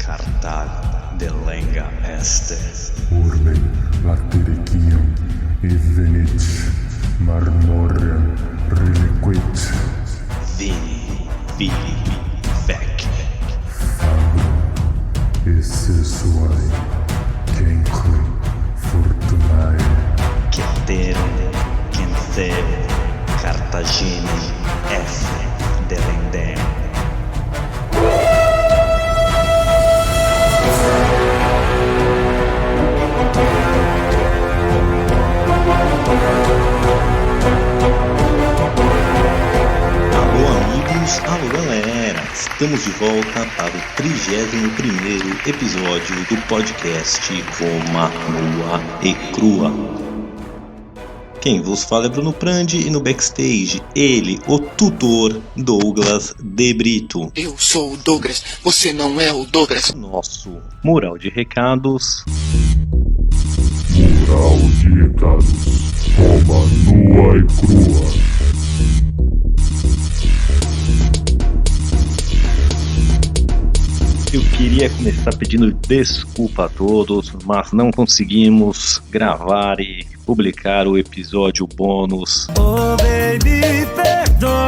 Cartago delenga este. Urben latiricium evenit marmorem reliquit. Vini, vili, vec. Fabrum essesuae cenque fortunae. Ceterum, cencero, Cartaginem, F. delendem. Alô galera, estamos de volta para o 31º episódio do podcast Roma Nua e Crua. Quem vos fala é Bruno Prandi e no backstage ele, o tutor Douglas De Brito. Eu sou o Douglas, você não é o Douglas. Nosso mural de recados. Mural de recados. Roma nua e crua. Eu queria começar pedindo desculpa a todos, mas não conseguimos gravar e publicar o episódio bônus. Oh baby, perdoa.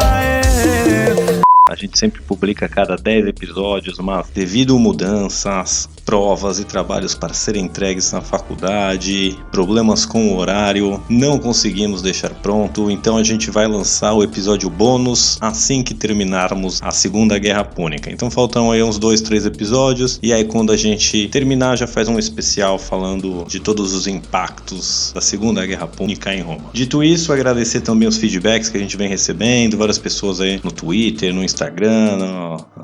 A gente sempre publica a cada 10 episódios, mas devido a mudanças, provas e trabalhos para serem entregues na faculdade, problemas com o horário, não conseguimos deixar pronto, então a gente vai lançar o episódio bônus assim que terminarmos a Segunda Guerra Púnica. Então faltam aí uns 2-3 episódios, e aí quando a gente terminar já faz um especial falando de todos os impactos da Segunda Guerra Púnica em Roma. Dito isso, agradecer também os feedbacks que a gente vem recebendo, várias pessoas aí no Twitter, no Instagram,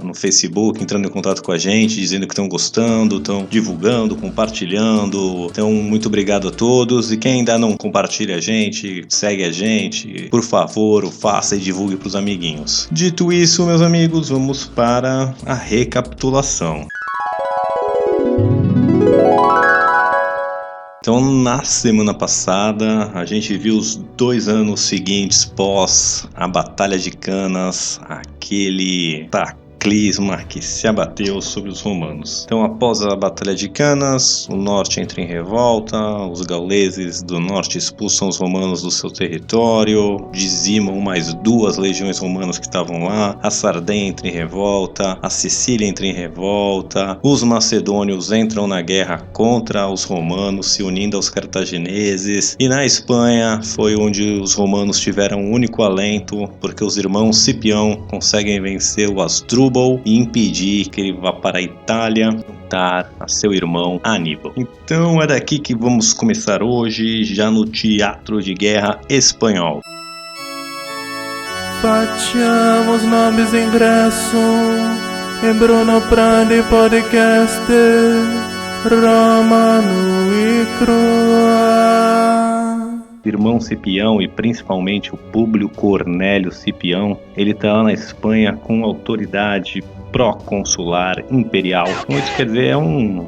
no Facebook, entrando em contato com a gente, dizendo que estão gostando, estão divulgando, compartilhando. Então, muito obrigado a todos. E quem ainda não compartilha a gente, segue a gente, por favor, faça e divulgue para os amiguinhos. Dito isso, meus amigos, vamos para a recapitulação. Então, na semana passada, a gente viu os 2 anos seguintes pós a Batalha de Canas, aquele cataclisma que se abateu sobre os romanos. Então, após a Batalha de Canas, o norte entra em revolta, os gauleses do norte expulsam os romanos do seu território, dizimam mais 2 legiões romanas que estavam lá, a Sardenha entra em revolta, a Sicília entra em revolta, os macedônios entram na guerra contra os romanos, se unindo aos cartagineses, e na Espanha foi onde os romanos tiveram um único alento, porque os irmãos Cipião conseguem vencer o Asdrúbal e impedir que ele vá para a Itália juntar a seu irmão Aníbal. Então é daqui que vamos começar hoje, já no Teatro de Guerra Espanhol. Facciamo os nomes ingresso em Bruno Prandi Podcast Roma Nua e Crua. Irmão Cipião e principalmente o Públio Cornélio Cipião, ele está lá na Espanha com autoridade pró-consular imperial. Então isso quer dizer,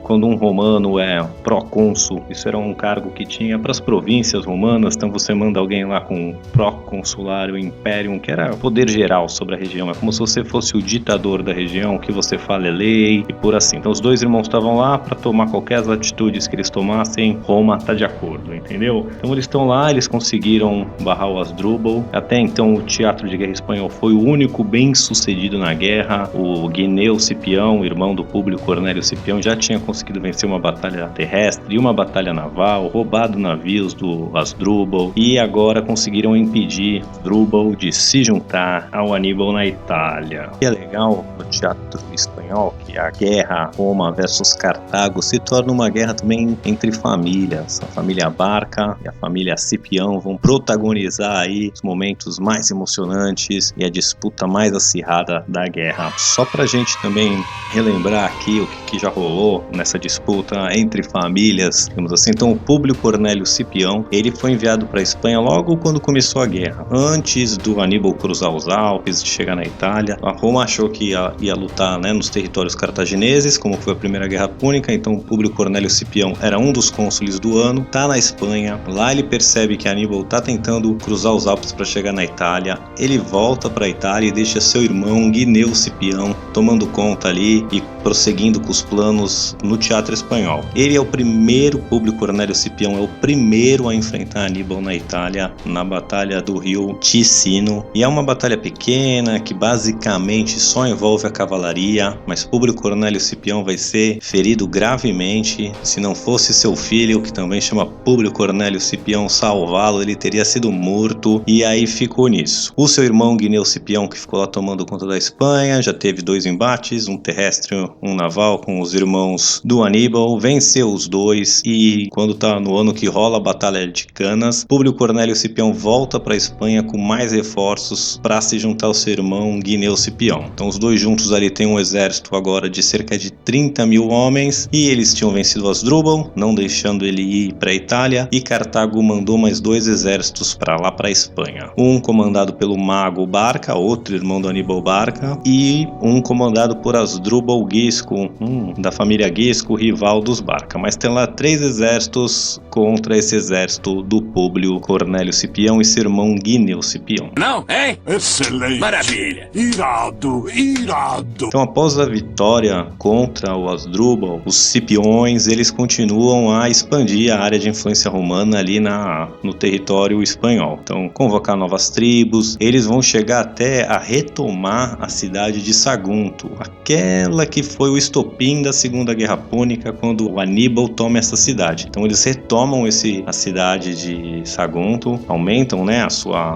quando um romano é pró-cônsul, isso era um cargo que tinha para as províncias romanas, então você manda alguém lá com pró-consulário imperium, que era poder geral sobre a região, é como se você fosse o ditador da região, o que você fala é lei e por assim. Então os 2 irmãos estavam lá para tomar qualquer atitudes que eles tomassem, Roma está de acordo, entendeu? Então eles estão lá, eles conseguiram barrar o Asdrúbal. Até então o Teatro de Guerra Espanhol foi o único bem sucedido na guerra. O Gneu Cipião, irmão do Públio Cornélio Cipião, já tinha conseguido vencer uma batalha terrestre e uma batalha naval, roubado navios do Asdrúbal, e agora conseguiram impedir Asdrúbal de se juntar ao Aníbal na Itália. E é legal no Teatro Espanhol que a guerra Roma versus Cartago se torna uma guerra também entre famílias. A família Barca e a família Cipião vão protagonizar aí os momentos mais emocionantes e a disputa mais acirrada da guerra. Só pra gente também relembrar aqui o que já rolou nessa disputa entre famílias, digamos assim. Então o Públio Cornélio Cipião, ele foi enviado para a Espanha logo quando começou a guerra, antes do Aníbal cruzar os Alpes, de chegar na Itália. A Roma achou que ia lutar, né, nos territórios cartagineses, como foi a Primeira Guerra Púnica. Então o Públio Cornélio Cipião era um dos cônsules do ano, tá na Espanha. Lá ele percebe que Aníbal tá tentando cruzar os Alpes para chegar na Itália. Ele volta para a Itália e deixa seu irmão Gneu Cipião tomando conta ali e prosseguindo com os planos no teatro espanhol. Ele é o primeiro, Públio Cornélio Cipião é o primeiro a enfrentar Aníbal na Itália, na Batalha do Rio Ticino. E é uma batalha pequena que basicamente só envolve a cavalaria, mas Públio Cornélio Cipião vai ser ferido gravemente. Se não fosse seu filho, que também chama Públio Cornélio Cipião, salvá-lo, ele teria sido morto, e aí ficou nisso. O seu irmão Gneu Cipião, que ficou lá tomando conta da Espanha, já teve 2 embates, um terrestre e um naval, com os irmãos do Aníbal, venceu os 2, e quando tá no ano que rola a Batalha de Canas, Públio Cornélio Cipião volta para a Espanha com mais reforços para se juntar ao seu irmão Gneu Cipião. Então os 2 juntos ali têm um exército agora de cerca de 30 mil homens, e eles tinham vencido Asdrúbal, não deixando ele ir para a Itália, e Cartago mandou mais 2 exércitos para lá, para a Espanha. Um comandado pelo mago Barca, outro irmão do Aníbal Barca, e um comandado por Asdrúbal Gisco, da família Gisco, rival dos Barca. Mas tem lá 3 exércitos contra esse exército do Públio Cornélio Cipião e seu irmão Gneu Cipião. Não, hein? Excelente. Maravilha. Irado, irado. Então, após a vitória contra o Asdrúbal, os Cipiões, eles continuam a expandir a área de influência romana ali no território espanhol. Então, convocar novas tribos, eles vão chegar até a retomar a cidade de Sagunto, aquela que foi o estopim da Segunda Guerra Púnica, quando o Aníbal toma essa cidade. Então, eles retomam a cidade de Sagunto, aumentam, né,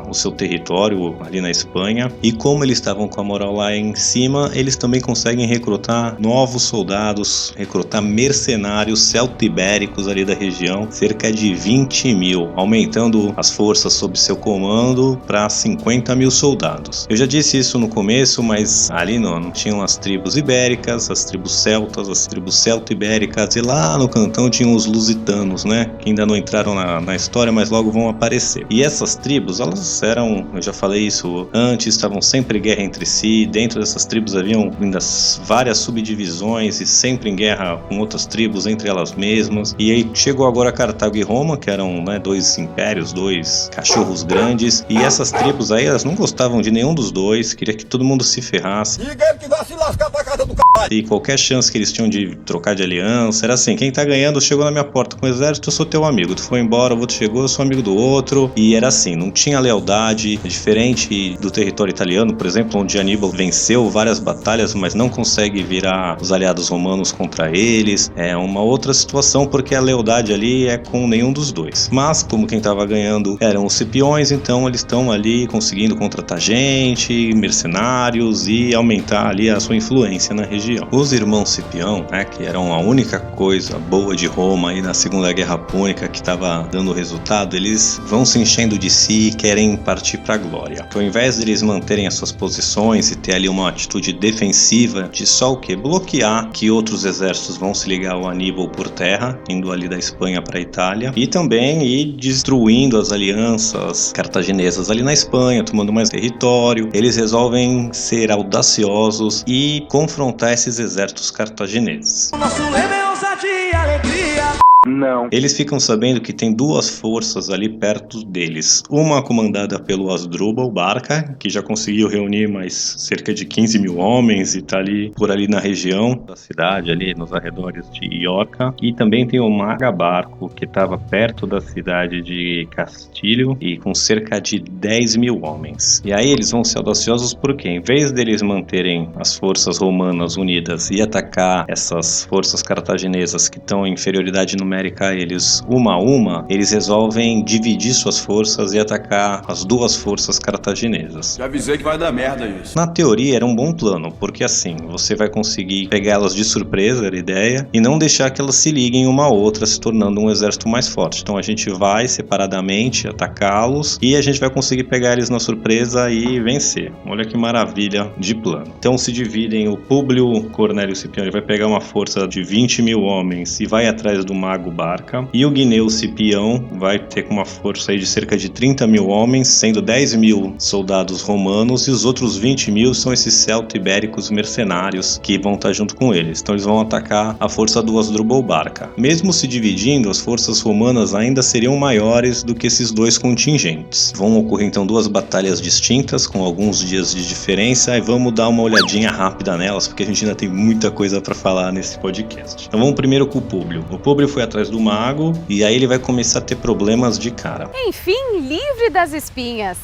o seu território ali na Espanha, e como eles estavam com a moral lá em cima, eles também conseguem recrutar novos soldados, recrutar mercenários celto-ibéricos ali da região, cerca de 20 mil, aumentando as forças sob seu comando para 50 mil soldados. Eu já disse isso no começo, mas ali não tinham as tribos ibéricas, as tribos celtas, as tribos celto-ibéricas, e lá no cantão tinham os lusitanos, né, que ainda não entraram na história, mas logo vão aparecer. E essas tribos, elas eram, eu já falei isso antes, estavam sempre em guerra entre si. Dentro dessas tribos haviam ainda várias subdivisões e sempre em guerra com outras tribos entre elas mesmas. E aí chegou agora Cartago e Roma, que eram, né, 2 impérios, 2 cachorros grandes, e essas tribos aí, elas não gostavam de nenhum dos dois, queria que todo mundo se ferrasse. Ninguém que vai se lascar pra casa do E qualquer chance que eles tinham de trocar de aliança era assim: quem tá ganhando chegou na minha porta com o exército, eu sou teu amigo, tu foi embora, o outro chegou, eu sou amigo do outro. E era assim, não tinha lealdade, diferente do território italiano, por exemplo, onde Aníbal venceu várias batalhas, mas não consegue virar os aliados romanos contra eles. É uma outra situação, porque a lealdade ali é com nenhum dos dois. Mas como quem tava ganhando eram os Cipiões, então eles estão ali conseguindo contratar gente, mercenários, e aumentar ali a sua influência na região. Os irmãos Cipião, né, que eram a única coisa boa de Roma aí na Segunda Guerra Púnica que estava dando resultado, eles vão se enchendo de si e querem partir para a glória. Então, ao invés de eles manterem as suas posições e ter ali uma atitude defensiva de só o que? Bloquear que outros exércitos vão se ligar ao Aníbal por terra, indo ali da Espanha para a Itália, e também ir destruindo as alianças cartaginesas ali na Espanha, tomando mais território. Eles resolvem ser audaciosos e confrontar esses exércitos cartagineses. Nosso lema é ousadia e alegria. Não. Eles ficam sabendo que tem 2 forças ali perto deles. Uma comandada pelo Asdrúbal Barca, que já conseguiu reunir mais cerca de 15 mil homens e tá ali por ali na região da cidade, ali nos arredores de Iorca. E também tem o Maga Barco, que estava perto da cidade de Castilho e com cerca de 10 mil homens. E aí eles vão ser audaciosos porque, em vez deles manterem as forças romanas unidas e atacar essas forças cartaginesas que estão em inferioridade numérica a eles uma a uma, eles resolvem dividir suas forças e atacar as 2 forças cartaginesas. Já avisei que vai dar merda isso. Na teoria era um bom plano, porque assim, você vai conseguir pegar elas de surpresa, era a ideia, e não deixar que elas se liguem uma a outra, se tornando um exército mais forte. Então a gente vai separadamente atacá-los e a gente vai conseguir pegar eles na surpresa e vencer. Olha que maravilha de plano. Então se dividem. O Públio Cornélio Cipião, ele vai pegar uma força de 20 mil homens e vai atrás do mago mago Barca. E o Gneu Scipião vai ter uma força aí de cerca de 30 mil homens, sendo 10 mil soldados romanos e os outros 20 mil são esses celto-ibéricos mercenários que vão estar junto com eles. Então eles vão atacar a força do Hasdrubal Barca. Mesmo se dividindo, as forças romanas ainda seriam maiores do que esses dois contingentes. Vão ocorrer então duas batalhas distintas, com alguns dias de diferença, e vamos dar uma olhadinha rápida nelas, porque a gente ainda tem muita coisa para falar nesse podcast. Então vamos primeiro com o Públio. O Públio foi atrás do mago, e aí ele vai começar a ter problemas de cara. Enfim, livre das espinhas.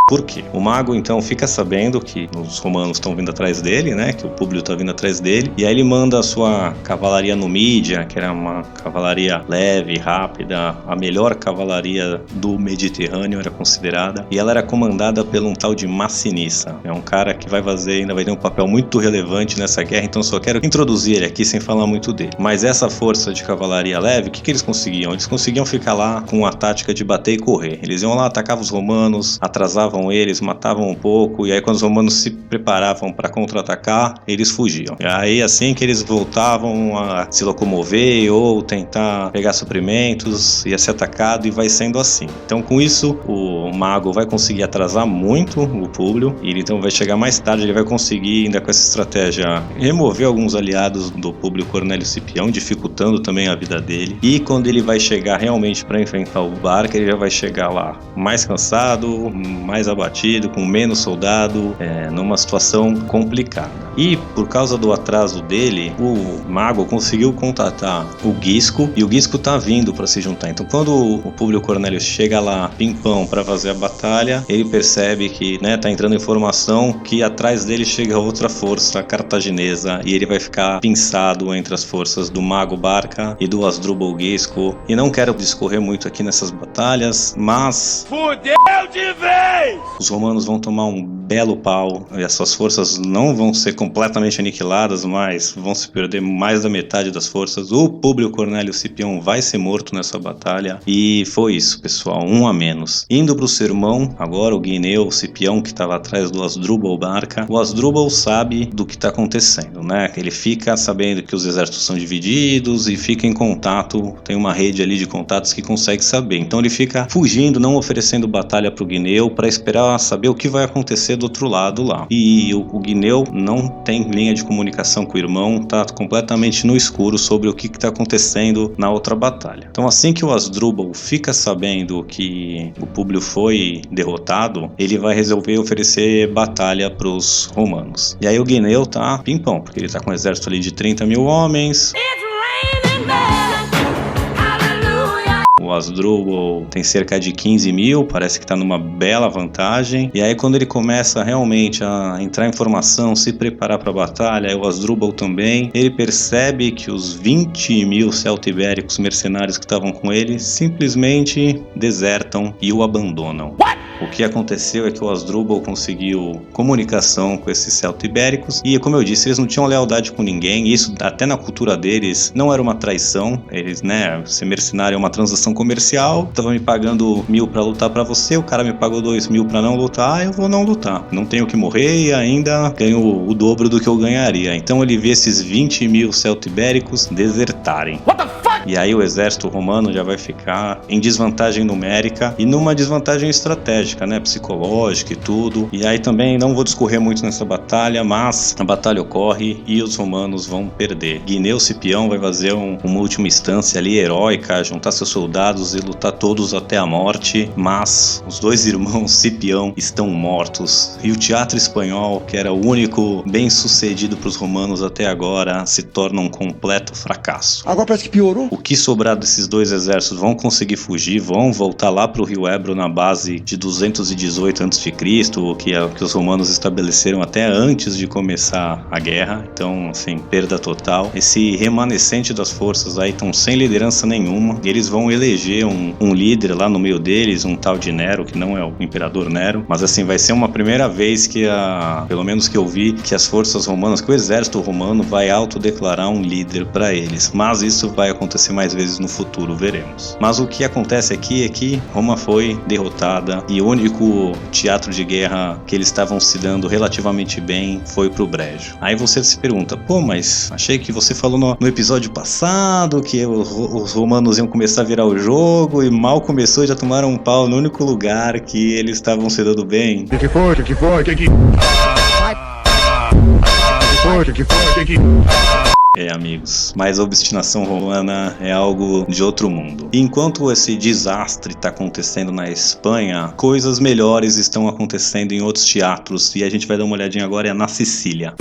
Por quê? O mago então fica sabendo que os romanos estão vindo atrás dele, né? Que o Públio está vindo atrás dele. E aí ele manda a sua cavalaria numídia, que era uma cavalaria leve, rápida, a melhor cavalaria do Mediterrâneo era considerada. E ela era comandada por um tal de Massinissa. É um cara que vai fazer, ainda vai ter um papel muito relevante nessa guerra, então só quero introduzir ele aqui sem falar muito dele. Mas essa força de cavalaria leve, o que eles conseguiam? Eles conseguiam ficar lá com a tática de bater e correr. Eles iam lá, atacavam os romanos, atrasavam eles, matavam um pouco, e aí quando os romanos se preparavam para contra-atacar, eles fugiam. E aí assim que eles voltavam a se locomover ou tentar pegar suprimentos, ia ser atacado e vai sendo assim. Então com isso, o mago vai conseguir atrasar muito o Públio, e ele então vai chegar mais tarde, ele vai conseguir ainda com essa estratégia remover alguns aliados do Públio Cornélio Scipião, dificultando também a vida dele. E quando ele vai chegar realmente para enfrentar o Barca, ele já vai chegar lá mais cansado, mais abatido, com menos soldado, numa situação complicada. E por causa do atraso dele, o mago conseguiu contatar o Gisco, e o Gisco tá vindo para se juntar. Então quando o Públio Cornélio chega lá, pimpão, para fazer a batalha, ele percebe que, tá entrando informação que atrás dele chega outra força cartaginesa, e ele vai ficar pinçado entre as forças do mago Barca e do Hasdrubal Gisco. E não quero discorrer muito aqui nessas batalhas, mas Fudeu de vez! os romanos vão tomar um belo pau, e as suas forças não vão ser completamente aniquiladas, mas vão se perder mais da metade das forças. O Públio Cornélio Scipião vai ser morto nessa batalha, e foi isso, pessoal, um a menos. Indo pro sermão, agora o Gneu Scipião, que estava atrás do Hasdrubal Barca, o Hasdrubal sabe do que está acontecendo, né? Ele fica sabendo que os exércitos são divididos e fica em contato, tem uma rede ali de contatos que consegue saber. Então ele fica fugindo, não oferecendo batalha pro Gneu, para esperar saber o que vai acontecer do outro lado lá. E o Gneu não tem linha de comunicação com o irmão, tá completamente no escuro sobre o que está acontecendo na outra batalha. Então assim que o Hasdrubal fica sabendo que o Públio foi derrotado, ele vai resolver oferecer batalha pros romanos. E aí o Gneu tá pimpão, porque ele tá com um exército ali de 30 mil homens. O Hasdrubal tem cerca de 15 mil, parece que está numa bela vantagem. E aí quando ele começa realmente a entrar em formação, se preparar para a batalha, o Hasdrubal também, ele percebe que os 20 mil celto-ibéricos mercenários que estavam com ele simplesmente desertam e o abandonam. O que aconteceu é que o Hasdrubal conseguiu comunicação com esses celto-ibéricos, e como eu disse, eles não tinham lealdade com ninguém. Isso até na cultura deles não era uma traição. Eles, ser mercenário é uma transação comercial. Tava me pagando 1.000 para lutar para você, o cara me pagou 2.000 para não lutar, eu vou não lutar. Não tenho que morrer e ainda ganho o dobro do que eu ganharia. Então ele vê esses 20 mil celto-ibéricos desertarem. What the fuck? E aí o exército romano já vai ficar em desvantagem numérica e numa desvantagem estratégica, psicológica e tudo. E aí também não vou discorrer muito nessa batalha, mas a batalha ocorre e os romanos vão perder. Gneu Scipião vai fazer uma última instância ali heróica, juntar seus soldados e lutar todos até a morte, mas os dois irmãos Scipião estão mortos. E o teatro espanhol, que era o único bem sucedido para os romanos até agora, se torna um completo fracasso. Agora parece que piorou. O que sobrar desses dois exércitos vão conseguir fugir, vão voltar lá para o rio Ebro na base de 218 a.C., que é o que os romanos estabeleceram até antes de começar a guerra. Então, perda total. Esse remanescente das forças aí estão sem liderança nenhuma. Eles vão eleger um líder lá no meio deles, um tal de Nero, que não é o imperador Nero, mas vai ser uma primeira vez que pelo menos que eu vi, que as forças romanas, que o exército romano vai autodeclarar um líder para eles. Mas isso vai acontecer acontecer mais vezes no futuro, veremos. Mas o que acontece aqui é que Roma foi derrotada e o único teatro de guerra que eles estavam se dando relativamente bem foi pro brejo. Aí você se pergunta, pô, mas achei que você falou no episódio passado que os romanos iam começar a virar o jogo e mal começou e já tomaram um pau no único lugar que eles estavam se dando bem. Que foi? Amigos, mas a obstinação romana é algo de outro mundo. E enquanto esse desastre está acontecendo na Espanha, coisas melhores estão acontecendo em outros teatros, e a gente vai dar uma olhadinha agora na Sicília.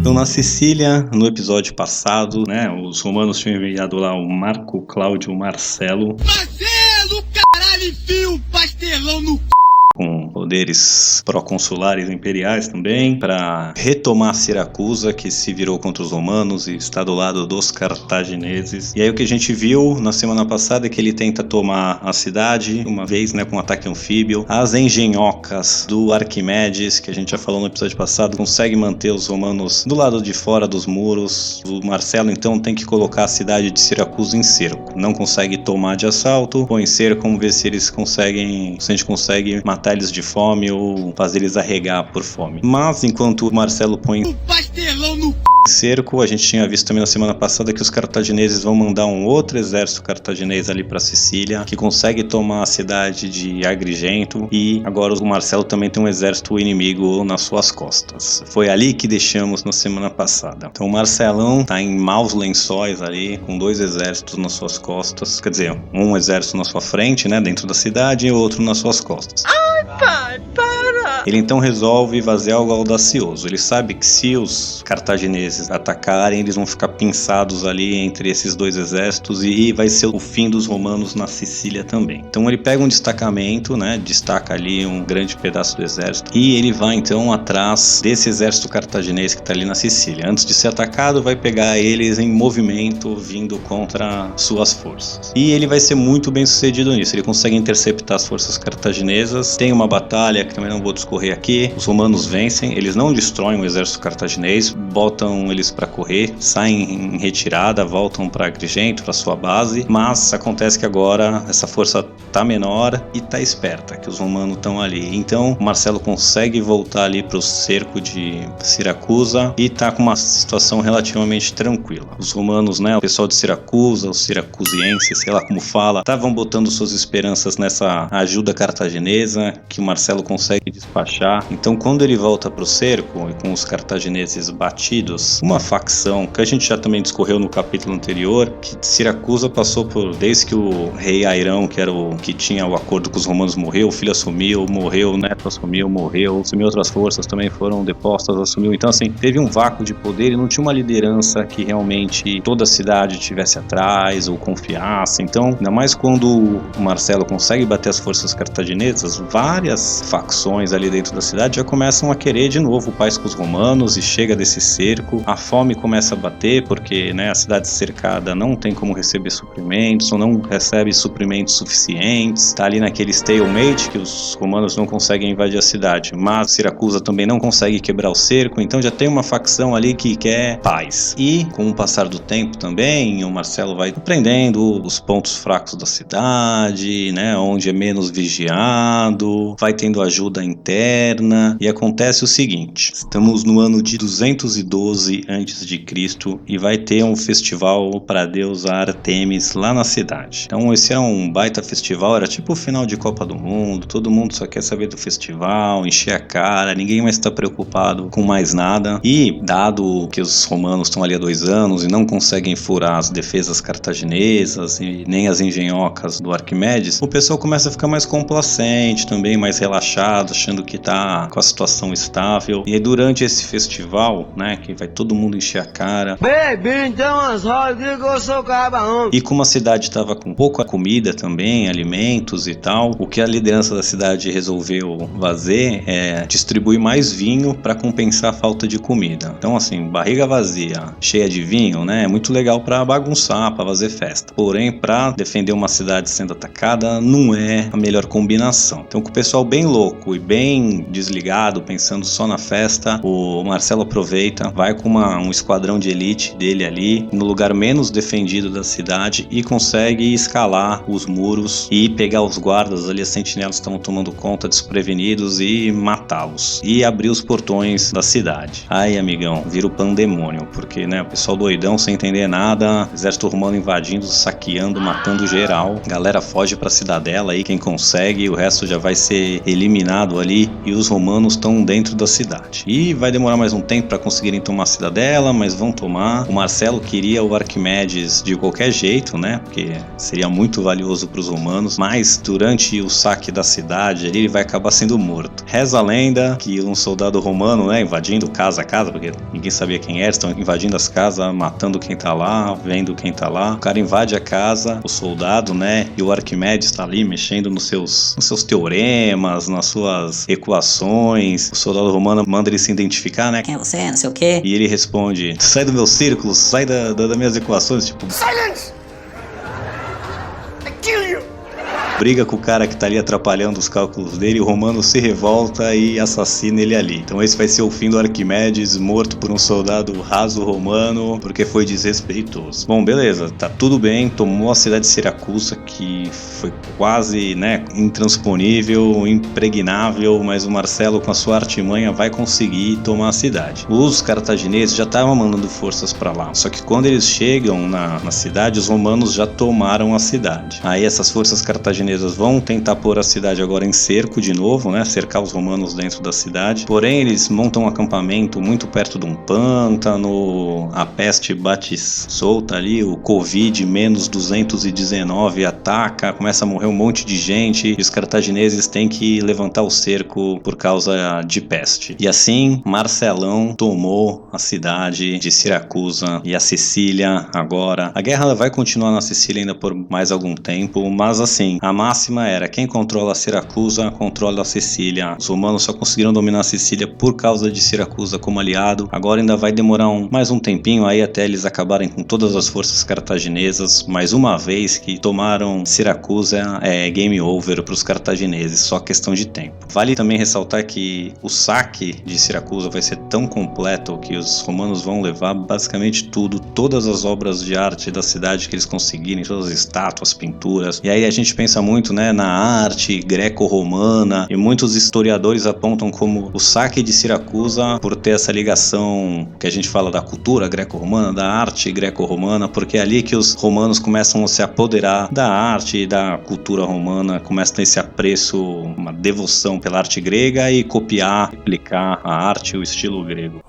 Então, na Sicília, no episódio passado, né, os romanos tinham enviado lá o Marco Cláudio Marcelo. Marcelo, caralho, enfia o pastelão no com poderes proconsulares imperiais também, para retomar Siracusa, que se virou contra os romanos e está do lado dos cartagineses. E aí o que a gente viu na semana passada é que ele tenta tomar a cidade, uma vez, né, com um ataque anfíbio. As engenhocas do Arquimedes, que a gente já falou no episódio passado, consegue manter os romanos do lado de fora dos muros. O Marcelo, então, tem que colocar a cidade de Siracusa em cerco. Não consegue tomar de assalto, põe em cerco, vamos ver se a gente consegue matar eles de fome ou fazer eles arregar por fome. Mas enquanto o Marcelo põe o pastelão no cerco, a gente tinha visto também na semana passada que os cartagineses vão mandar um outro exército cartaginês ali para Sicília, que consegue tomar a cidade de Agrigento, e agora o Marcelo também tem um exército inimigo nas suas costas. Foi ali que deixamos na semana passada. Então o Marcelão tá em maus lençóis ali, com 2 exércitos nas suas costas, quer dizer, um exército na sua frente, né, dentro da cidade, e outro nas suas costas. Ai, pai, para! Ele então resolve fazer algo audacioso. Ele sabe que se os cartagineses atacarem, eles vão ficar pinçados ali entre esses 2 exércitos e vai ser o fim dos romanos na Sicília também. Então ele pega um destacamento, né, destaca ali um grande pedaço do exército e ele vai então atrás desse exército cartaginês que está ali na Sicília. Antes de ser atacado, vai pegar eles em movimento vindo contra suas forças. E ele vai ser muito bem sucedido nisso. Ele consegue interceptar as forças cartaginesas. Tem uma batalha que também não vou discorrer aqui. Os romanos vencem, eles não destroem o exército cartaginês, botam eles para correr, saem em retirada, voltam para Agrigento, para sua base, mas acontece que agora essa força tá menor e tá esperta, que os romanos estão ali. Então Marcelo consegue voltar ali para o cerco de Siracusa e tá com uma situação relativamente tranquila. Os romanos, né, o pessoal de Siracusa, os siracusienses, sei lá como fala, estavam botando suas esperanças nessa ajuda cartaginesa que o Marcelo consegue despachar. Então quando ele volta para o cerco e com os cartagineses batidos, uma facção que a gente já também discorreu no capítulo anterior, que Siracusa passou por, desde que o rei Airão, que era o que tinha o acordo com os romanos, morreu, o filho assumiu, morreu, o neto assumiu, morreu, outras forças também foram depostas, assumiu. Então assim, teve um vácuo de poder e não tinha uma liderança que realmente toda a cidade tivesse atrás ou confiasse. Então, ainda mais quando o Marcelo consegue bater as forças cartaginesas, várias facções ali dentro da cidade já começam a querer de novo paz com os romanos e chega desse cerco, a fome começa a bater porque, né, a cidade cercada não tem como receber suprimentos ou não recebe suprimentos suficientes, tá ali naquele stalemate que os romanos não conseguem invadir a cidade, mas Siracusa também não consegue quebrar o cerco, então já tem uma facção ali que quer paz. E com o passar do tempo também, o Marcelo vai aprendendo os pontos fracos da cidade, né, onde é menos vigiado, vai tendo ajuda interna e acontece o seguinte: estamos no ano de 212 a.C. e vai ter um festival para a deusa Artemis lá na cidade. Então esse é um baita festival, era tipo o final de Copa do Mundo, todo mundo só quer saber do festival, encher a cara, ninguém mais está preocupado com mais nada. E dado que os romanos estão ali há 2 anos e não conseguem furar as defesas cartaginesas e nem as engenhocas do Arquimedes, o pessoal começa a ficar mais complacente também, mais relaxado, achando que tá com a situação estável. E aí durante esse festival, né, que vai todo mundo encher a cara, e como a cidade estava com pouca comida também, alimentos e tal, o que a liderança da cidade resolveu fazer é distribuir mais vinho para compensar a falta de comida. Então assim, barriga vazia, cheia de vinho, né, é muito legal para bagunçar, para fazer festa. Porém, para defender uma cidade sendo atacada, não é a melhor combinação. Então com o pessoal bem louco e bem bem desligado, pensando só na festa, o Marcelo aproveita, vai com um esquadrão de elite dele ali, no lugar menos defendido da cidade, e consegue escalar os muros e pegar os guardas ali, as sentinelas estão tomando conta desprevenidos, e matá-los. E abrir os portões da cidade. Aí, amigão, vira o pandemônio, porque, né, o pessoal doidão, sem entender nada, exército romano invadindo, saqueando, matando geral. Galera foge pra cidadela aí, quem consegue, o resto já vai ser eliminado ali, e os romanos estão dentro da cidade. E vai demorar mais um tempo pra conseguirem tomar a cidadela, mas vão tomar. O Marcelo queria o Arquimedes de qualquer jeito, né, porque seria muito valioso pros romanos, mas durante o saque da cidade ele vai acabar sendo morto. Reza a lenda que um soldado romano, né, invadindo casa a casa, porque ninguém sabia quem era, estão invadindo as casas, matando quem tá lá, vendo quem tá lá. O cara invade a casa, o soldado, né, e o Arquimedes tá ali mexendo nos seus teoremas, nas suas equações. O soldado romano manda ele se identificar, né? Quem é você? Não sei o quê. E ele responde: sai do meu círculo, sai das minhas equações, tipo... Silence! I kill you! Briga com o cara que tá ali atrapalhando os cálculos dele, o romano se revolta e assassina ele ali. Então esse vai ser o fim do Arquimedes, morto por um soldado raso romano, porque foi desrespeitoso. Bom, beleza, tá tudo bem, tomou a cidade de Siracusa, que foi quase, né, intransponível, impregnável, mas o Marcelo com a sua artimanha vai conseguir tomar a cidade. Os cartagineses já estavam mandando forças pra lá, só que quando eles chegam na cidade, os romanos já tomaram a cidade. Aí essas forças cartaginesas vão tentar pôr a cidade agora em cerco de novo, né? Cercar os romanos dentro da cidade. Porém, eles montam um acampamento muito perto de um pântano, a peste bate solta ali, o Covid menos 219 ataca, começa a morrer um monte de gente, e os cartagineses têm que levantar o cerco por causa de peste. E assim, Marcelão tomou a cidade de Siracusa e a Sicília agora. A guerra vai continuar na Sicília ainda por mais algum tempo, mas assim, a máxima era: quem controla Siracusa, controla a Sicília. Os romanos só conseguiram dominar a Sicília por causa de Siracusa como aliado. Agora ainda vai demorar mais um tempinho aí até eles acabarem com todas as forças cartaginesas. Mas uma vez que tomaram Siracusa, é game over para os cartagineses, só questão de tempo. Vale também ressaltar que o saque de Siracusa vai ser tão completo que os romanos vão levar basicamente tudo, todas as obras de arte da cidade que eles conseguirem, todas as estátuas, pinturas. E aí a gente pensa muito, né, na arte greco-romana, e muitos historiadores apontam como o saque de Siracusa, por ter essa ligação que a gente fala da cultura greco-romana, da arte greco-romana, porque é ali que os romanos começam a se apoderar da arte e da cultura romana, começam a ter esse apreço, uma devoção pela arte grega e copiar, replicar a arte e o estilo grego.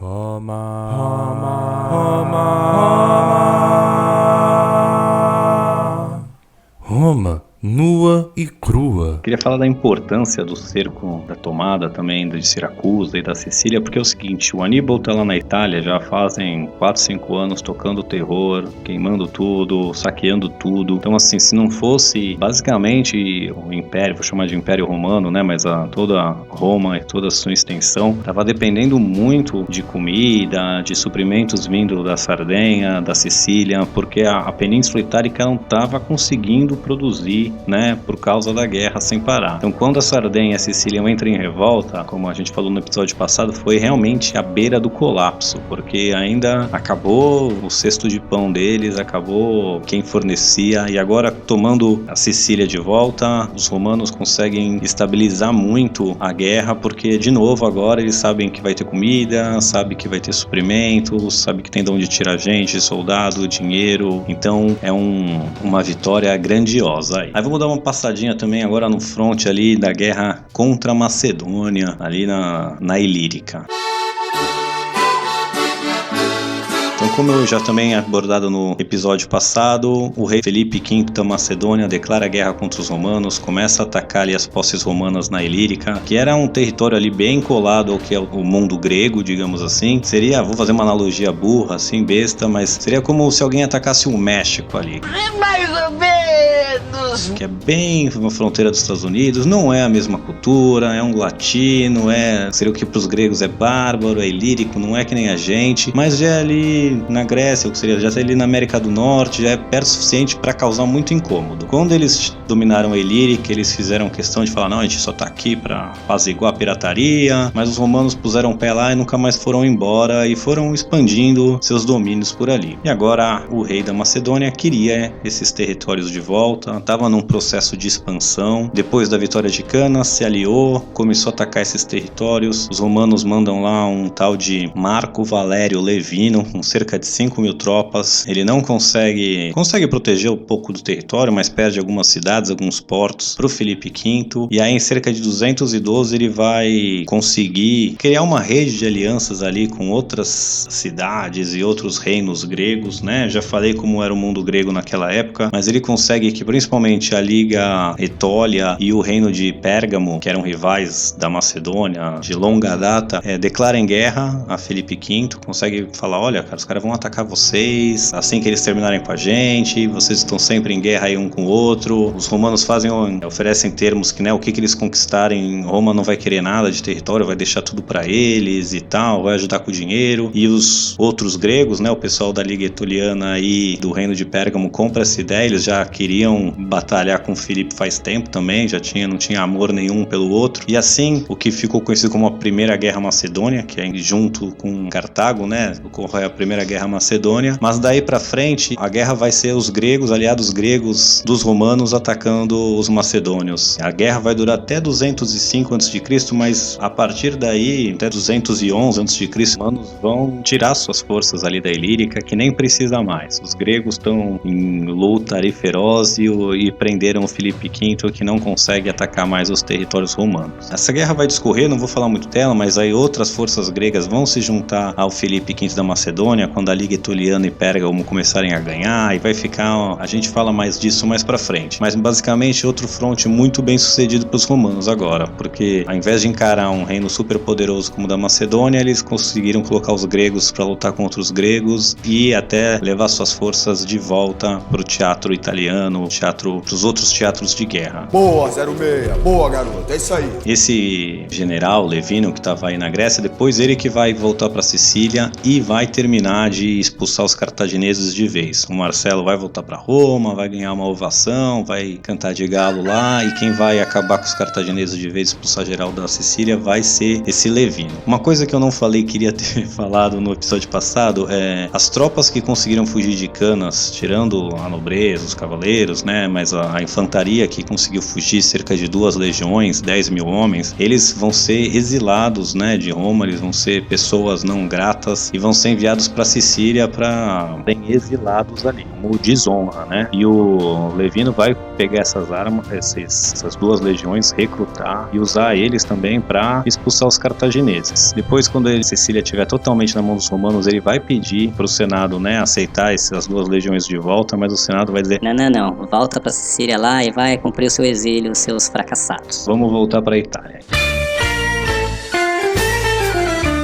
Roma, nua e crua. Queria falar da importância do cerco, da tomada também de Siracusa e da Sicília, porque é o seguinte: o Aníbal tá lá na Itália já fazem 4, 5 anos tocando terror, queimando tudo, saqueando tudo. Então assim, se não fosse basicamente o Império, vou chamar de Império Romano, né, mas toda Roma e toda a sua extensão tava dependendo muito de comida, de suprimentos vindo da Sardenha, da Sicília, porque a Península Itálica não tava conseguindo produzir, né, por causa da guerra sem parar. Então quando a Sardenha e a Sicília entram em revolta, como a gente falou no episódio passado, foi realmente à beira do colapso, porque ainda acabou o cesto de pão deles, acabou quem fornecia, e agora tomando a Sicília de volta, os romanos conseguem estabilizar muito a guerra, porque de novo agora eles sabem que vai ter comida, sabem que vai ter suprimentos, sabem que tem de onde tirar gente, soldado, dinheiro. Então é uma vitória grandiosa. Aí vamos dar uma passadinha também agora no front ali da guerra contra a Macedônia, ali na Ilírica. Então, como eu já também abordado no episódio passado, o rei Felipe V da Macedônia declara guerra contra os romanos, começa a atacar ali as posses romanas na Ilírica, que era um território ali bem colado ao que é o mundo grego, digamos assim. Seria, vou fazer uma analogia burra, assim, besta, mas seria como se alguém atacasse o México ali. Mais ou menos! que é bem na fronteira dos Estados Unidos. Não é a mesma cultura, é um latino, seria o que pros gregos é bárbaro, é ilírico, não é que nem a gente, mas já é ali na Grécia, ou seria, já é ali na América do Norte, já é perto o suficiente para causar muito incômodo. Quando eles dominaram a Ilírica, eles fizeram questão de falar, não, a gente só tá aqui para apaziguar a pirataria, mas os romanos puseram o pé lá e nunca mais foram embora e foram expandindo seus domínios por ali. E agora o rei da Macedônia queria esses territórios de volta, estava num processo de expansão. Depois da vitória de Cana, se aliou, começou a atacar esses territórios. Os romanos mandam lá um tal de Marco Valério Levino, com cerca de 5.000 tropas. Ele não consegue proteger um pouco do território, mas perde algumas cidades, alguns portos para o Filipe V. E aí em cerca de 212 ele vai conseguir criar uma rede de alianças ali com outras cidades e outros reinos gregos, né? Já falei como era o mundo grego naquela época, mas ele consegue que principalmente a Liga Etólia e o reino de Pérgamo, que eram rivais da Macedônia de longa data, declarem guerra a Filipe V, consegue falar, olha, cara, os caras vão atacar vocês, assim que eles terminarem com a gente, vocês estão sempre em guerra aí um com o outro. Os romanos oferecem termos que, né, o que eles conquistarem, Roma não vai querer nada de território, vai deixar tudo pra eles e tal, vai ajudar com o dinheiro. E os outros gregos, né, o pessoal da Liga Etoliana e do reino de Pérgamo compra essa ideia, eles já queriam batalhar com Filipe faz tempo também, não tinha amor nenhum pelo outro. E assim, o que ficou conhecido como a Primeira Guerra Macedônia, que é junto com Cartago, né, ocorre a Primeira Guerra Macedônia, mas daí pra frente a guerra vai ser os gregos, aliados gregos dos romanos atacando os macedônios. A guerra vai durar até 205 a.C., mas a partir daí, até 211 a.C., os romanos vão tirar suas forças ali da Ilírica, que nem precisa mais. Os gregos estão em luta ali feroz e prenderam o Filipe V, que não consegue atacar mais os territórios romanos. Essa guerra vai discorrer, não vou falar muito dela, mas aí outras forças gregas vão se juntar ao Filipe V da Macedônia, quando a Liga Etoliana e Pérgamo começarem a ganhar, e vai ficar, a gente fala mais disso mais pra frente. Mas basicamente outro fronte muito bem sucedido pros romanos agora, porque ao invés de encarar um reino super poderoso como o da Macedônia, eles conseguiram colocar os gregos para lutar contra os gregos e até levar suas forças de volta pro teatro italiano, pros outros teatros de guerra. Boa, 06. Boa, garoto. É isso aí. Esse general Levino, que estava aí na Grécia, depois ele que vai voltar para Sicília e vai terminar de expulsar os cartagineses de vez. O Marcelo vai voltar para Roma, vai ganhar uma ovação, vai cantar de galo lá, e quem vai acabar com os cartagineses de vez, expulsar geral da Sicília, vai ser esse Levino. Uma coisa que eu não falei, queria ter falado no episódio passado, é as tropas que conseguiram fugir de Canas, tirando a nobreza, os cavaleiros, né, mas a infantaria que conseguiu fugir, cerca de 2 legiões, 10.000 homens, eles vão ser exilados, né, de Roma, eles vão ser pessoas não gratas e vão ser enviados para Sicília para serem exilados ali, como desonra, né? E o Levino vai pegar essas armas, essas 2 legiões, recrutar e usar eles também para expulsar os cartagineses. Depois, quando Sicília estiver totalmente na mão dos romanos, ele vai pedir para o Senado, né, aceitar essas 2 legiões de volta, mas o Senado vai dizer: não, volta para Sicília lá e vai cumprir o seu exílio, os seus fracassados. Vamos voltar para a Itália.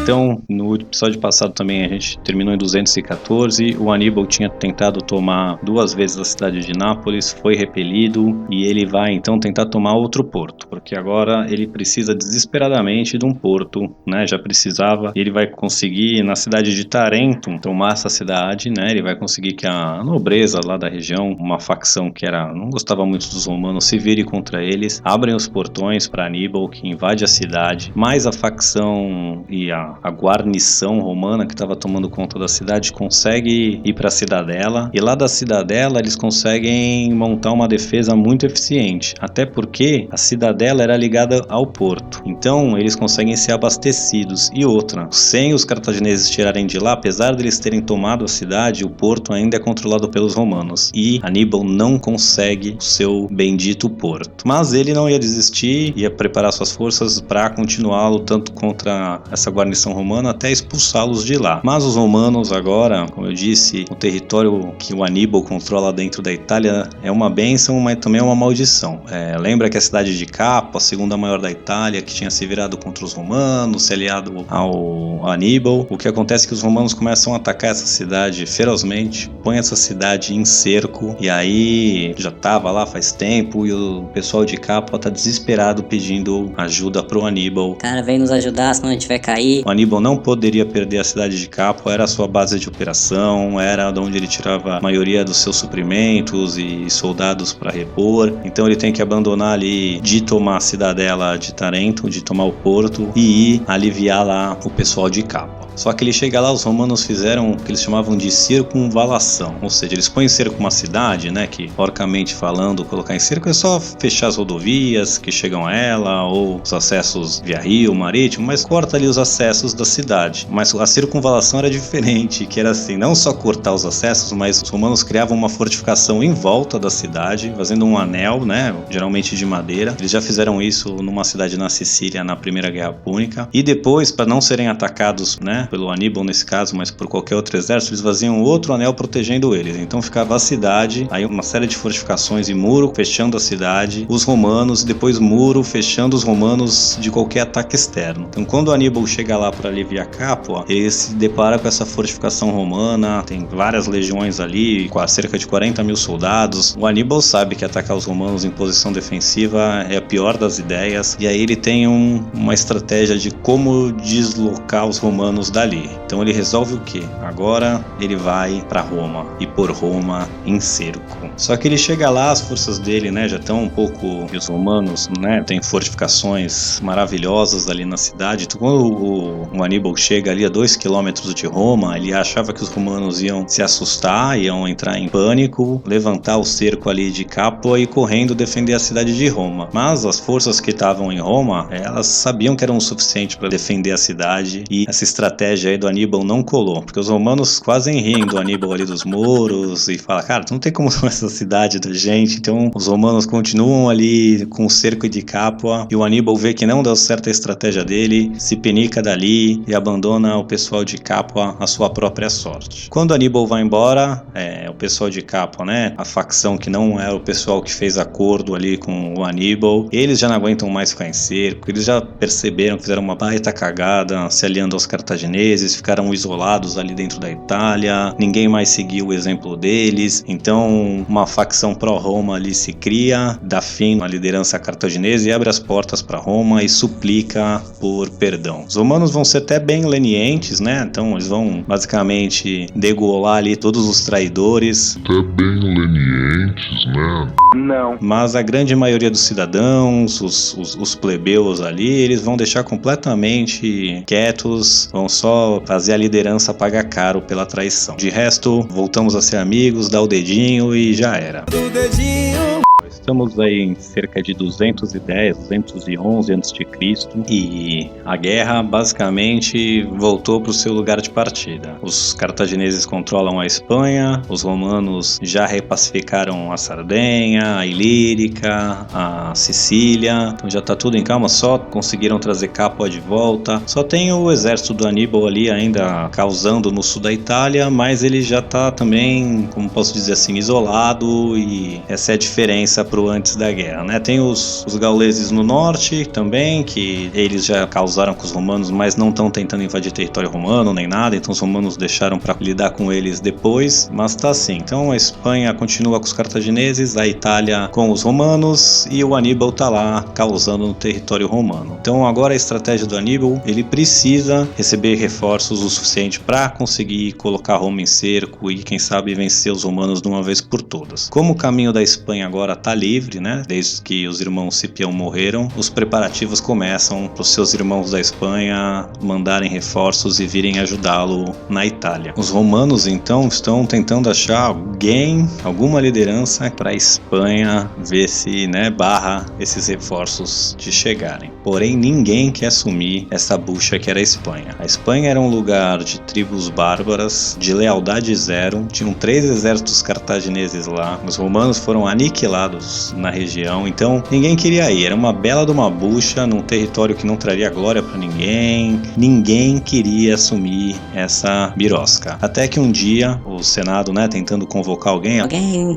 Então, no episódio passado também a gente terminou em 214, o Aníbal tinha tentado tomar 2 vezes a cidade de Nápoles, foi repelido, e ele vai então tentar tomar outro porto, porque agora ele precisa desesperadamente de um porto, né, já precisava, e ele vai conseguir na cidade de Tarentum tomar essa cidade, né, ele vai conseguir que a nobreza lá da região, uma facção que não gostava muito dos romanos, se vire contra eles, abrem os portões para Aníbal, que invade a cidade, mas a facção e a guarnição romana que estava tomando conta da cidade consegue ir para a cidadela, e lá da cidadela eles conseguem montar uma defesa muito eficiente, até porque a cidadela era ligada ao porto, então eles conseguem ser abastecidos. E outra, sem os cartagineses tirarem de lá, apesar de eles terem tomado a cidade, o porto ainda é controlado pelos romanos, e Aníbal não consegue o seu bendito porto. Mas ele não ia desistir, ia preparar suas forças para continuar lutando contra essa guarnição fortificação romana até expulsá-los de lá. Mas os romanos agora, como eu disse, o território que o Aníbal controla dentro da Itália é uma bênção, mas também é uma maldição. Lembra que a cidade de Capua, a segunda maior da Itália, que tinha se virado contra os romanos, se aliado ao Aníbal, o que acontece é que os romanos começam a atacar essa cidade ferozmente, põem essa cidade em cerco, e aí já estava lá faz tempo, e o pessoal de Capua tá desesperado pedindo ajuda pro Aníbal. Cara, vem nos ajudar, senão a gente vai cair. O Aníbal não poderia perder a cidade de Capua, era a sua base de operação, era de onde ele tirava a maioria dos seus suprimentos e soldados para repor, então ele tem que abandonar ali de tomar a cidadela de Tarento, de tomar o porto e ir aliviar lá o pessoal de Capua. Só que ele chega lá, os romanos fizeram o que eles chamavam de circunvalação, ou seja, eles põem em cerco uma cidade, né, que porcamente falando, colocar em cerco é só fechar as rodovias que chegam a ela, ou os acessos via rio, marítimo, mas corta ali os acessos da cidade. Mas a circunvalação era diferente, que era assim, não só cortar os acessos, mas os romanos criavam uma fortificação em volta da cidade, fazendo um anel, né, geralmente de madeira. Eles já fizeram isso numa cidade na Sicília, na Primeira Guerra Púnica, e depois, para não serem atacados, né, pelo Aníbal nesse caso, mas por qualquer outro exército, eles faziam outro anel protegendo eles. Então ficava a cidade, aí uma série de fortificações e muro fechando a cidade, os romanos, e depois muro fechando os romanos de qualquer ataque externo. Então quando o Aníbal chega lá para aliviar Capua, ele se depara com essa fortificação romana, tem várias legiões ali, cerca de 40 mil soldados. O Aníbal sabe que atacar os romanos em posição defensiva é a pior das ideias, e aí ele tem uma estratégia de como deslocar os romanos dali. Então ele resolve o quê? Agora ele vai para Roma e por Roma em cerco. Só que ele chega lá, as forças dele, né, já estão um pouco, e os romanos, né, tem fortificações maravilhosas ali na cidade. Então, quando o Aníbal chega ali a 2 quilômetros de Roma, ele achava que os romanos iam se assustar, iam entrar em pânico, levantar o cerco ali de Capua e correndo defender a cidade de Roma. Mas as forças que estavam em Roma, elas sabiam que eram o suficiente para defender a cidade, e essa estratégia aí do Aníbal não colou, porque os romanos quase riem do Aníbal ali dos muros e falam, cara, tu não tem como tomar essa cidade da gente. Então os romanos continuam ali com o cerco de Capua, e o Aníbal vê que não deu certo a estratégia dele, se penica dali e abandona o pessoal de Capua à sua própria sorte. Quando Aníbal vai embora, o pessoal de Capua, né, a facção que não é o pessoal que fez acordo ali com o Aníbal, eles já não aguentam mais ficar em cerco, eles já perceberam que fizeram uma baita cagada se aliando aos cartagineses, ficaram isolados ali dentro da Itália, ninguém mais seguiu o exemplo deles. Então uma facção pró-Roma ali se cria, dá fim à liderança cartaginesa e abre as portas para Roma e suplica por perdão. Os romanos vão ser até bem lenientes, né? Então eles vão basicamente degolar ali todos os traidores. Até bem lenientes, né? Não. Mas a grande maioria dos cidadãos, os plebeus ali, eles vão deixar completamente quietos, vão só fazer a liderança pagar caro pela traição. De resto, voltamos a ser amigos, dá o dedinho e já era. O dedinho. Estamos aí em cerca de 210, 211 a.C. e a guerra basicamente voltou para o seu lugar de partida. Os cartagineses controlam a Espanha, os romanos já repacificaram a Sardenha, a Ilírica, a Sicília, então já está tudo em calma, só conseguiram trazer Capua de volta. Só tem o exército do Aníbal ali ainda causando no sul da Itália, mas ele já está também, como posso dizer assim, isolado, e essa é a diferença pro antes da guerra, né? Tem os gauleses no norte também, que eles já causaram com os romanos, mas não estão tentando invadir território romano nem nada, então os romanos deixaram para lidar com eles depois, mas tá assim. Então a Espanha continua com os cartagineses, a Itália com os romanos, e o Aníbal tá lá causando no território romano. Então agora a estratégia do Aníbal, ele precisa receber reforços o suficiente para conseguir colocar Roma em cerco e quem sabe vencer os romanos de uma vez por todas. Como o caminho da Espanha agora tá livre, né? Desde que os irmãos Cipião morreram, os preparativos começam para os seus irmãos da Espanha mandarem reforços e virem ajudá-lo na Itália. Os romanos então estão tentando achar alguém, alguma liderança para a Espanha ver se, né, barra esses reforços de chegarem. Porém, ninguém quer assumir essa bucha que era a Espanha. A Espanha era um lugar de tribos bárbaras, de lealdade zero, tinham 3 exércitos cartagineses lá, os romanos foram aniquilados na região, então ninguém queria ir, era uma bela de uma bucha num território que não traria glória pra ninguém queria assumir essa birosca. Até que um dia, o Senado, tentando convocar alguém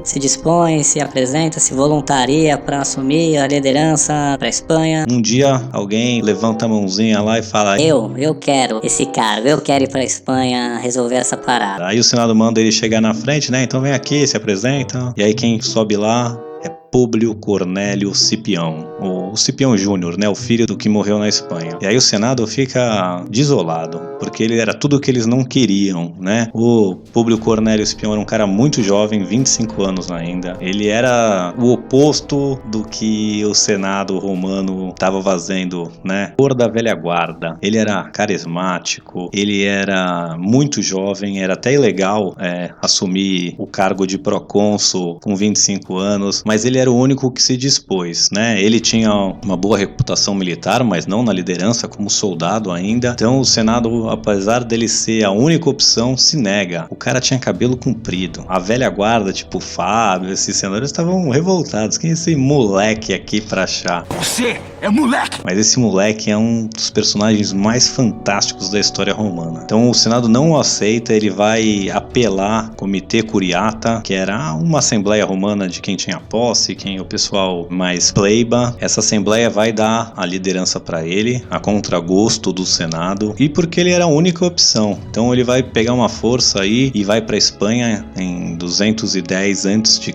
se dispõe, se apresenta, se voluntaria para assumir a liderança para Espanha. Um dia alguém levanta a mãozinha lá e fala: Eu quero esse cargo, eu quero ir para Espanha resolver essa parada. Aí o Senado manda ele chegar na frente, então vem aqui, se apresenta. E aí quem sobe lá é Públio Cornélio Cipião, o Cipião Júnior, o filho do que morreu na Espanha. E aí o Senado fica desolado, porque ele era tudo o que eles não queriam, O Públio Cornélio Cipião era um cara muito jovem, 25 anos ainda. Ele era o oposto do que o Senado romano estava fazendo, Cor da velha guarda. Ele era carismático, ele era muito jovem, era até ilegal assumir o cargo de procônsul com 25 anos, mas ele era o único que se dispôs, Ele tinha uma boa reputação militar, mas não na liderança, como soldado ainda. Então o Senado, apesar dele ser a única opção, se nega. O cara tinha cabelo comprido. A velha guarda, tipo Fábio, esses senadores estavam revoltados. Quem é esse moleque aqui pra achar? Você é moleque! Mas esse moleque é um dos personagens mais fantásticos da história romana. Então o Senado não o aceita, ele vai apelar ao Comitê Curiata, que era uma assembleia romana de quem tinha posse, quem é o pessoal mais pleiba. Essa assembleia vai dar a liderança para ele, a contragosto do Senado, e porque ele era a única opção. Então ele vai pegar uma força aí e vai para Espanha em 210 a.C.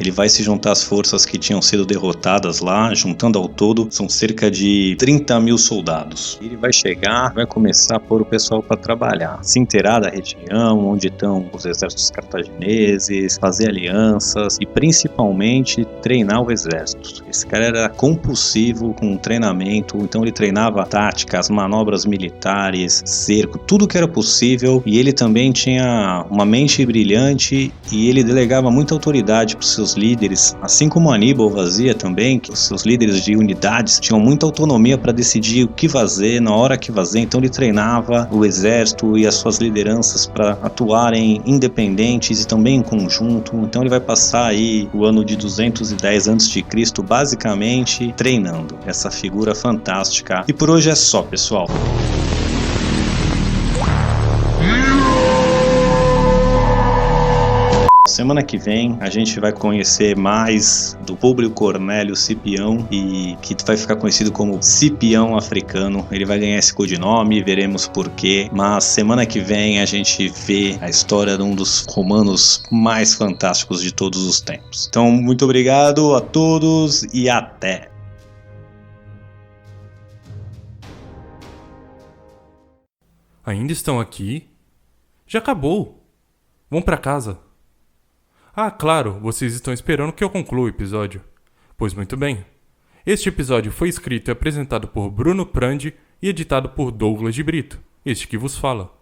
Ele vai se juntar às forças que tinham sido derrotadas lá, juntando ao todo, são cerca de 30 mil soldados. Ele vai chegar, vai começar a pôr o pessoal para trabalhar, se inteirar da região, onde estão os exércitos cartagineses, fazer alianças e principalmente treinar o exército. Esse cara era compulsivo com treinamento, então ele treinava táticas, manobras militares, cerco, tudo que era possível, e ele também tinha uma mente brilhante e ele delegava muita autoridade para os seus líderes, assim como Aníbal fazia também, que os seus líderes de unidades tinham muita autonomia para decidir o que fazer, na hora que fazer, então ele treinava o exército e as suas lideranças para atuarem independentes e também em conjunto. Então ele vai passar aí o ano de 210 a.C. basicamente treinando essa figura fantástica. E por hoje é só, pessoal. Semana que vem a gente vai conhecer mais do Públio Cornélio Cipião, e que vai ficar conhecido como Cipião Africano. Ele vai ganhar esse codinome, veremos porquê, mas semana que vem a gente vê a história de um dos romanos mais fantásticos de todos os tempos. Então, muito obrigado a todos e até! Ainda estão aqui? Já acabou. Vão pra casa. Ah, claro, vocês estão esperando que eu conclua o episódio. Pois muito bem. Este episódio foi escrito e apresentado por Bruno Prandi e editado por Douglas de Brito, este que vos fala.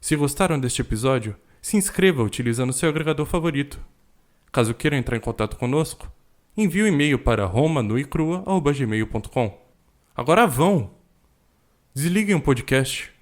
Se gostaram deste episódio, se inscreva utilizando seu agregador favorito. Caso queiram entrar em contato conosco, envie um e-mail para romanuicrua@gmail.com. Agora vão! Desliguem o podcast.